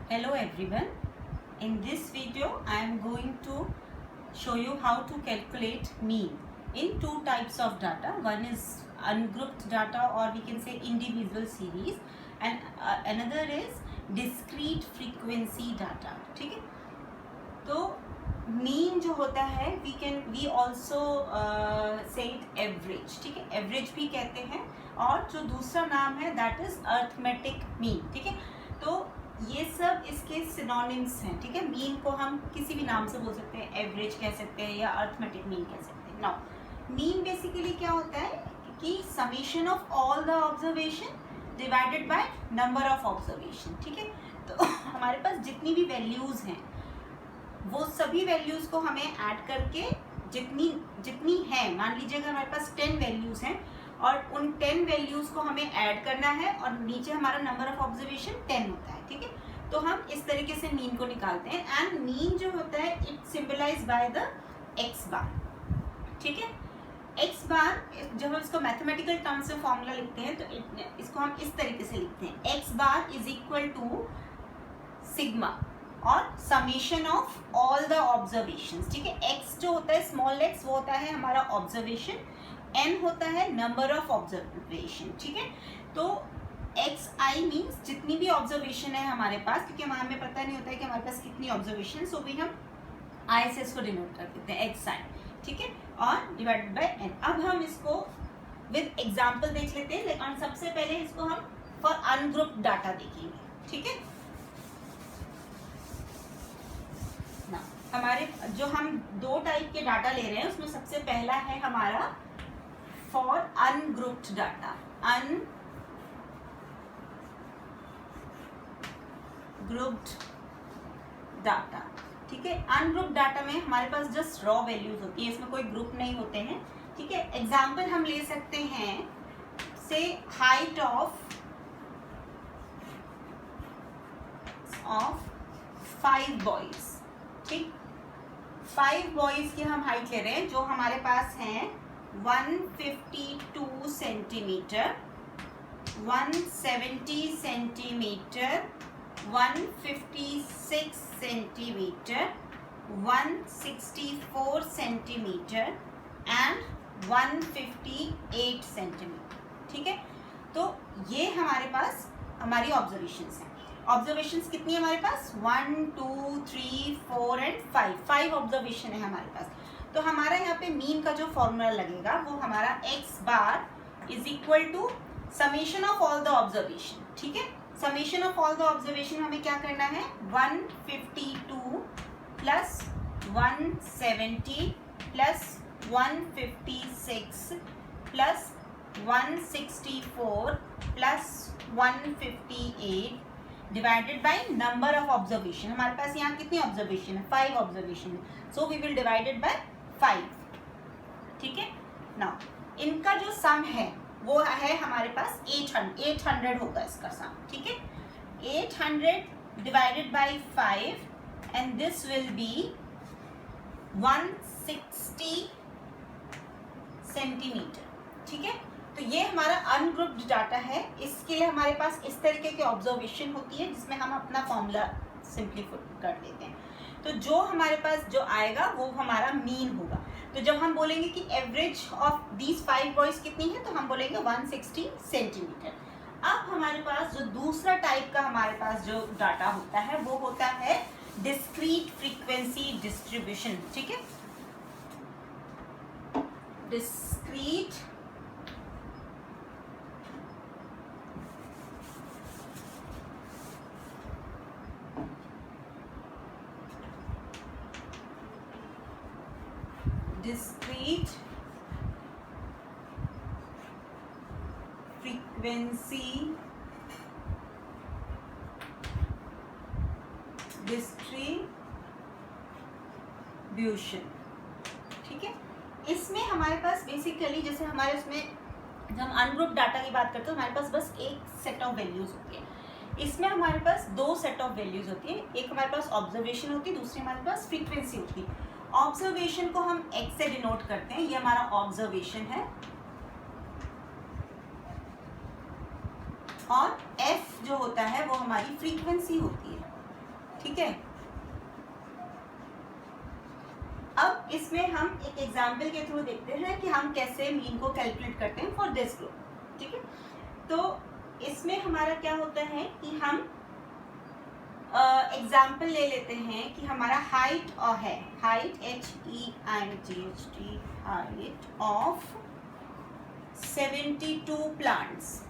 Hello everyone. In this video I am going to show you how to calculate mean in two types of data. One is ungrouped data or we can say individual series and another is discrete frequency data. ठीक है, तो mean जो होता है we also say it average. ठीक है, average भी कहते हैं और जो दूसरा नाम है दैट इज अर्थमेटिक मीन. ठीक है, तो ये सब इसके सिनोनिम्स हैं. ठीक है, मीन को हम किसी भी नाम से बोल सकते हैं, एवरेज कह सकते हैं या अर्थमेटिक मीन कह सकते हैं. नाउ मीन बेसिकली क्या होता है कि summation of all the observation divided by number of observation. ठीक है, तो हमारे पास जितनी भी वैल्यूज हैं वो सभी वैल्यूज को हमें ऐड करके जितनी है, मान लीजिए अगर हमारे पास 10 वैल्यूज हैं और उन 10 वैल्यूज को हमें ऐड करना है और नीचे हमारा नंबर ऑफ ऑब्जर्वेशन 10 होता है. ठीक है, तो हम इस तरीके से मीन को निकालते हैं एंड मीन जो होता है it symbolise by the x bar. ठीक है, एक्स बार जब हम इसको मैथमेटिकल टर्म्स में फॉर्मूला लिखते हैं तो इसको हम इस तरीके से लिखते हैं, x bar is equal to sigma और summation of all the observations. ठीक है, एक्स जो होता है स्मॉल एक्स वो होता है हमारा ऑब्जर्वेशन, एन होता है नंबर ऑफ ऑब्जर्वेशन. ठीक है, तो एक्स आई मीन्स जितनी भी ऑब्जर्वेशन है हमारे पास, क्योंकि हमें पता नहीं होता है कि हमारे पास कितनी ऑब्जर्वेशन, सो भी हम आई से इसको डिनोट कर देते हैं एक्स आई. ठीक है, और डिवाइडेड बाय एन. अब हम इसको विद एग्जाम्पल देख लेते हैं, लेकिन सबसे पहले इसको हम फॉर अनग्रुप्ड डाटा देखेंगे. ठीक है, हमारे जो हम दो टाइप के डाटा ले रहे हैं उसमें सबसे पहला है हमारा for ungrouped data. Ungrouped data. ठीक है, अनग्रुप्ड डाटा में हमारे पास जस्ट रॉ वैल्यूज होती है, इसमें कोई ग्रुप नहीं होते हैं. ठीक है, एग्जाम्पल हम ले सकते हैं से हाइट ऑफ 5 बॉयज. ठीक, 5 बॉयज की हम हाइट ले रहे हैं जो हमारे पास हैं 152 centimetre, 170 centimetre, 156 centimetre, 164 centimetre and 158 centimetre. ठीक है, तो ये हमारे पास हमारी ऑब्जर्वेशंस हैं. ऑब्जर्वेशंस कितनी है हमारे पास? 1 2 3 4 एंड 5 ऑब्जर्वेशन है हमारे पास. तो हमारा यहाँ पे मीन का जो फॉर्मूला लगेगा वो हमारा X bar is equal to summation of all the observation. ठीक है, summation of all the observation हमें क्या करना है, 152 plus 170 plus 156 plus 164 plus 158 divided by number of observation. हमारे पास यहाँ कितनी ऑब्जर्वेशन है? 5 ऑब्जर्वेशन है, so we will divided by 5. ठीक है, नाउ इनका जो सम है वो है हमारे पास 800 होगा इसका सम. ठीक है, 800 divided by 5 and this will B 160 centimetre. ठीक है, तो ये हमारा अनग्रुप्ड डाटा है. इसके लिए हमारे पास इस तरीके की ऑब्जर्वेशन होती है जिसमें हम अपना फॉर्मूला सिंपलीफाई कर देते हैं. तो जो हमारे पास जो आएगा वो हमारा मीन होगा. तो जब हम बोलेंगे कि एवरेज ऑफ दीज 5 बॉयज कितनी है तो हम बोलेंगे 160 सेंटीमीटर. अब हमारे पास जो दूसरा टाइप का हमारे पास जो डाटा होता है वो होता है डिस्क्रीट फ्रीक्वेंसी डिस्ट्रीब्यूशन. ठीक है, डिस्क्रीट discrete frequency distribution. ठीक है, इसमें हमारे पास बेसिकली जैसे हमारे उसमें जब हम अनग्रुप्ड डाटा की बात करते हैं हमारे पास बस एक सेट ऑफ वैल्यूज होती है. इसमें हमारे पास 2 सेट ऑफ वैल्यूज होती है, एक हमारे पास ऑब्जर्वेशन होती है, दूसरी हमारे पास फ्रीक्वेंसी होती है. ऑब्जर्वेशन को हम एक्स से डिनोट करते हैं, ये हमारा ऑब्जर्वेशन है और एफ जो होता है वो हमारी फ्रीक्वेंसी होती है. ठीक है। अब इसमें हम एक एग्जाम्पल के थ्रू देखते हैं कि हम कैसे मीन को कैलकुलेट करते हैं फॉर दिस ग्रुप, ठीक है। तो इसमें हमारा क्या होता है कि हम एग्जाम्पल ले लेते हैं कि हमारा हाइट है, height HEIGHT, height of 72 plants,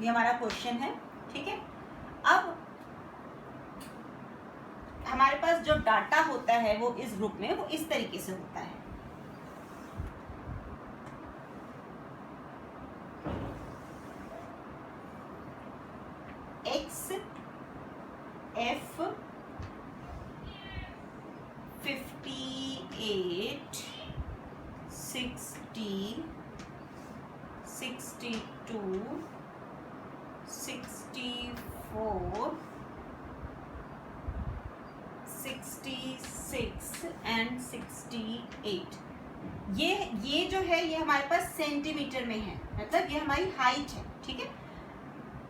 ये हमारा क्वेश्चन है, ठीक है। अब हमारे पास जो डाटा होता है वो इस ग्रुप में वो इस तरीके से होता है। XF 58 60 62 64 66 and 68। ये जो है ये हमारे पास सेंटीमीटर में है, मतलब ये हमारी हाइट है, ठीक है।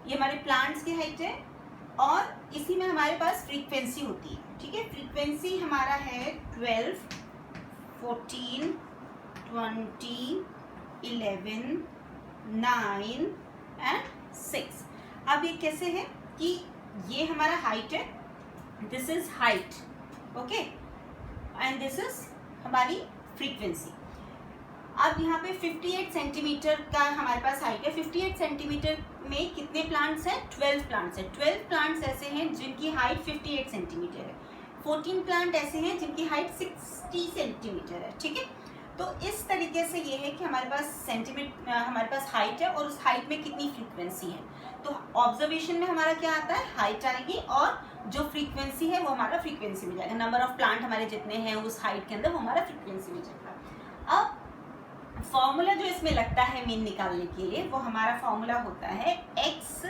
ये हमारे प्लांट्स की हाइट है और इसी में हमारे पास फ्रीक्वेंसी होती है, ठीक है। फ्रीक्वेंसी हमारा है 12 14 20 11 9 एंड 6। अब ये कैसे है कि ये हमारा हाइट है, this is height, okay, and this is हमारी फ्रीक्वेंसी। अब यहाँ पे 58 सेंटीमीटर का हमारे पास हाइट है। 58 सेंटीमीटर में कितने प्लांट्स हैं? 12 प्लांट्स हैं। 12 प्लांट्स ऐसे हैं जिनकी हाइट 58 सेंटीमीटर है। 14 प्लांट ऐसे हैं जिनकी हाइट 60 सेंटीमीटर है, ठीक है। तो इस तरीके से ये है कि हमारे पास हमारे पास हाइट है और उस हाइट में कितनी फ्रीक्वेंसी है। तो ऑब्जर्वेशन में हमारा क्या आता है, हाइट आएगी और जो फ्रीक्वेंसी है वो हमारा फ्रीक्वेंसी में जाएगा। नंबर ऑफ प्लांट हमारे जितने हैं उस हाइट के अंदर वो हमारा फ्रीक्वेंसी में जाएगा। अब फॉर्मूला जो इसमें लगता है मीन निकालने के लिए वो हमारा फॉर्मूला होता है x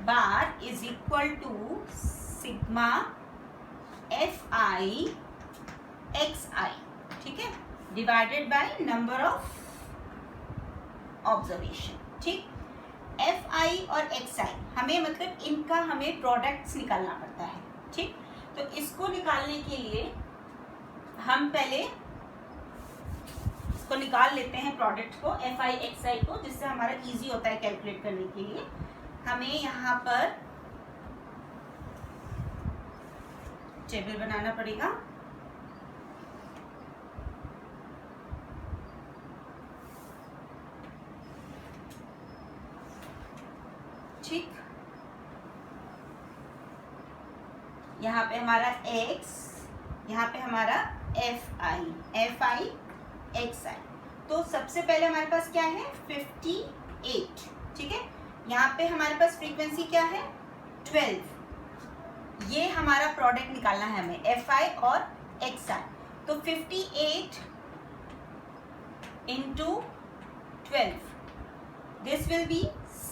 bar is equal to sigma FI XI, ठीक है, divided by number of observation, ठीक। FI और XI हमें मतलब इनका हमें प्रोडक्ट्स निकालना पड़ता है, ठीक। तो इसको निकालने के लिए हम पहले इसको निकाल लेते हैं प्रोडक्ट को, FI XI को, जिससे हमारा इजी होता है कैलकुलेट करने के लिए। हमें यहाँ पर टेबल बनाना पड़ेगा, ठीक। यहाँ पे हमारा X, यहाँ पे हमारा FI XI। तो सबसे पहले हमारे पास क्या है 58, ठीक है। यहाँ पे हमारे पास फ्रीक्वेंसी क्या है 12। ये हमारा प्रोडक्ट निकालना है हमें FI और XI। तो 58 इंटू 12, दिस विल बी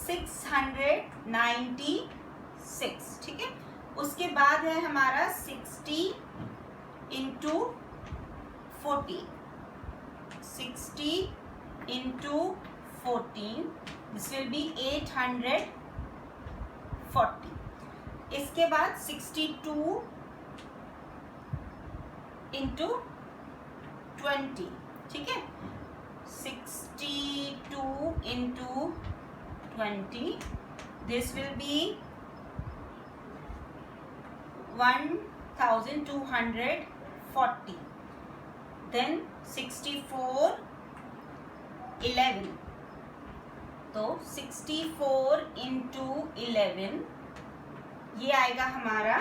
696, ठीक है। उसके बाद है हमारा 60 into 14, 60 into 14, this will be 840। इसके बाद 62 इंटू 20, ठीक है, 62 into 20, this will be 1240। Then 64 11, तो 64 इंटू 11 ये आएगा हमारा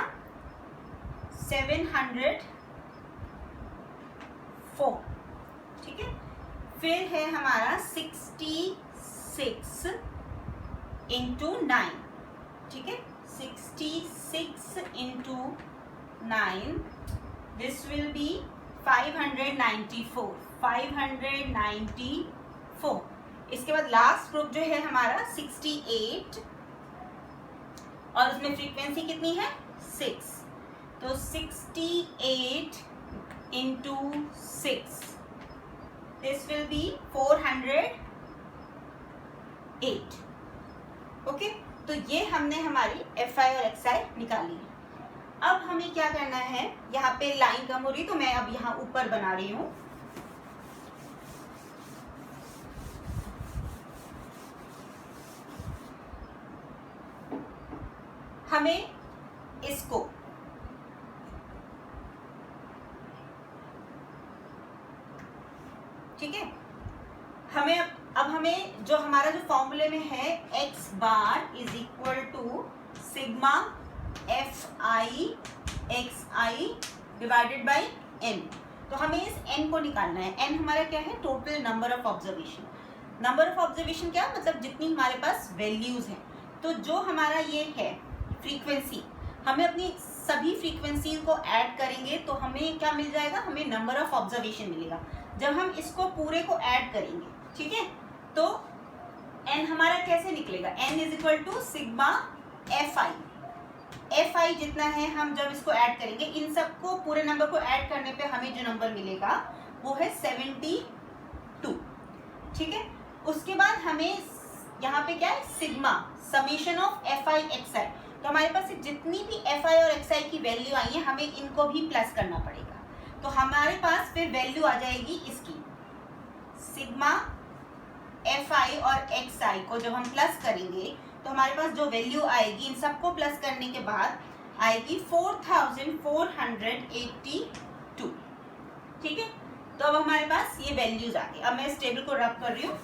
704, ठीक है। फिर है हमारा 66 इंटू 9, ठीक है, 66 इंटू 9, दिस विल बी 594, 594। इसके बाद लास्ट ग्रुप जो है हमारा 68 और उसमें फ्रीक्वेंसी कितनी है 6, तो 68 into 6, this will B 408, okay. तो ये हमने हमारी fi और xi निकाली है। अब हमें क्या करना है, यहाँ पे लाइन कम हो रही तो मैं अब यहाँ ऊपर बना रही हूँ। हमें इसको ठीक है, हमें अब हमें जो हमारा जो फॉर्मूले में है x bar is equal to sigma fi xi divided by n। तो हमें इस n को निकालना है। n हमारा क्या है, total number of observation. Number of observation क्या मतलब जितनी हमारे पास वैल्यूज हैं। तो जो हमारा ये है फ्रीक्वेंसी, हमें अपनी सभी फ्रीक्वेंसी को ऐड करेंगे तो हमें क्या मिल जाएगा, हमें नंबर ऑफ ऑब्जर्वेशन मिलेगा। जब हम इसको पूरे को ऐड करेंगे, ठीक है, तो n हमारा कैसे निकलेगा, n is equal to sigma fi जितना है, हम जब इसको ऐड करेंगे, इन सबको पूरे नंबर को ऐड करने पे हमें जो नंबर मिलेगा वो है 72, ठीक है। उसके बाद हमें यहाँ पे क्या है, sigma summation of fi xi। तो हमारे पास जितनी भी fi और xi की वैल्यू आई है हमें इनको भी प्लस करना पड़ेगा। तो हमारे पास फिर वैल्यू आ जाएगी इसकी, सिग्मा fi और xi को जब हम प्लस करेंगे तो हमारे पास जो वैल्यू आएगी इन सबको प्लस करने के बाद आएगी 4482, ठीक है। तो अब हमारे पास ये वैल्यूज आ गई। अब मैं इस टेबल को रब कर रही हूँ।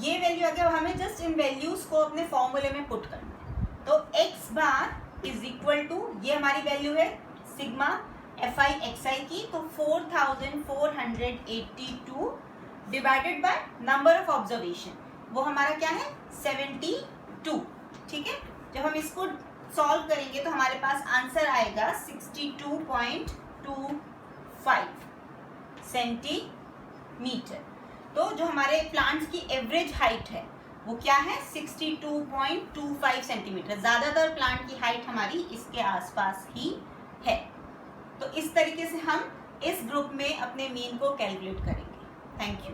ये वैल्यू आ गया, हमें जस्ट इन वैल्यूज को अपने फॉर्मूले में पुट करना है। तो x bar is equal to, ये हमारी वैल्यू है सिग्मा fi xi की, तो 4482 divided by number of observation, वो हमारा क्या है 72, ठीक है। जब हम इसको सॉल्व करेंगे तो हमारे पास आंसर आएगा 62.25 सेंटीमीटर। तो जो हमारे प्लांट्स की एवरेज हाइट है वो क्या है 62.25 सेंटीमीटर। ज़्यादातर प्लांट की हाइट हमारी इसके आसपास ही है। तो इस तरीके से हम इस ग्रुप में अपने मीन को कैलकुलेट करेंगे। Thank you.